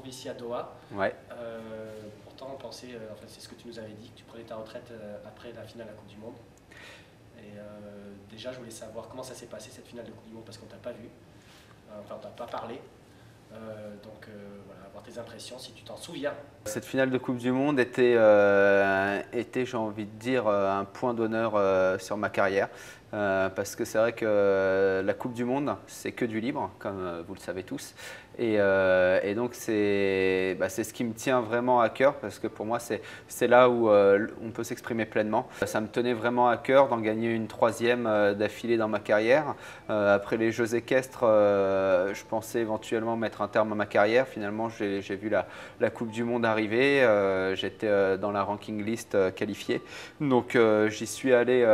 retrouve ici à Doha. Ouais. Pourtant, on pensait, enfin, c'est ce que tu nous avais dit, que tu prenais ta retraite après la finale de la Coupe du Monde. Et déjà, je voulais savoir comment ça s'est passé cette finale de Coupe du Monde parce qu'on t'a pas vu, enfin, on t'a pas parlé. Voilà, avoir tes impressions, si tu t'en souviens. Cette finale de Coupe du Monde était, j'ai envie de dire, un point d'honneur sur ma carrière. Parce que c'est vrai que la Coupe du Monde, c'est que du libre, comme vous le savez tous. Et donc, c'est ce qui me tient vraiment à cœur, parce que pour moi, c'est là où on peut s'exprimer pleinement. Ça me tenait vraiment à cœur d'en gagner une troisième d'affilée dans ma carrière. Après les Jeux équestres, je pensais éventuellement mettre un terme à ma carrière. Finalement, j'ai vu la Coupe du Monde arriver. J'étais dans la ranking list qualifiée. Donc, j'y suis allé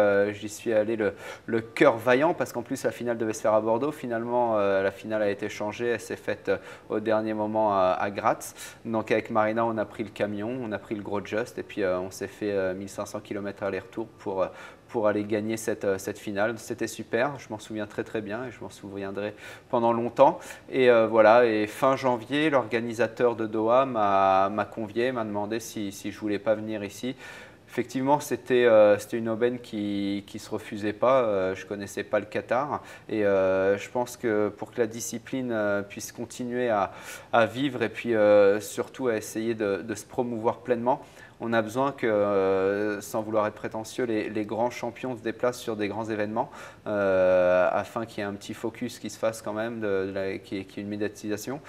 le cœur vaillant, parce qu'en plus la finale devait se faire à Bordeaux. Finalement, la finale a été changée, elle s'est faite au dernier moment à Graz. Donc avec Marina, on a pris le camion, on a pris le gros Just, et puis on s'est fait 1500 km aller-retour pour aller gagner cette finale. C'était super, je m'en souviens très très bien et je m'en souviendrai pendant longtemps. Et voilà, et fin janvier, l'organisateur de Doha m'a convié, m'a demandé si je voulais pas venir ici. Effectivement, c'était une aubaine qui ne se refusait pas. Je ne connaissais pas le Qatar. Et je pense que pour que la discipline puisse continuer à vivre et puis surtout à essayer de se promouvoir pleinement, on a besoin que, sans vouloir être prétentieux, les grands champions se déplacent sur des grands événements afin qu'il y ait un petit focus qui se fasse quand même, qu'il y ait une médiatisation.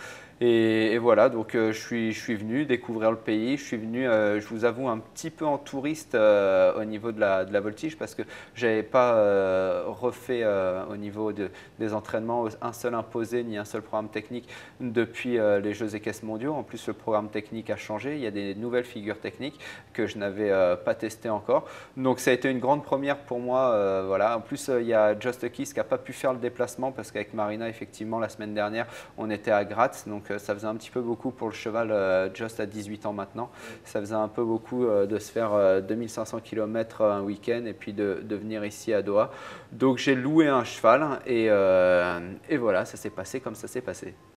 Et voilà, donc je suis venu découvrir le pays. Je suis venu, je vous avoue, un petit peu en touriste au niveau de la voltige, parce que je n'avais pas refait au niveau des entraînements un seul imposé ni un seul programme technique depuis les Jeux équestres mondiaux. En plus, le programme technique a changé. Il y a des nouvelles figures techniques que je n'avais pas testées encore. Donc ça a été une grande première pour moi. Voilà. En plus, il y a Just a Kiss qui n'a pas pu faire le déplacement, parce qu'avec Marina, effectivement, la semaine dernière, on était à Graz. Donc ça faisait un petit peu beaucoup pour le cheval Just à 18 ans maintenant. Ça faisait un peu beaucoup de se faire 2500 km un week-end et puis de venir ici à Doha. Donc j'ai loué un cheval et voilà, ça s'est passé comme ça s'est passé.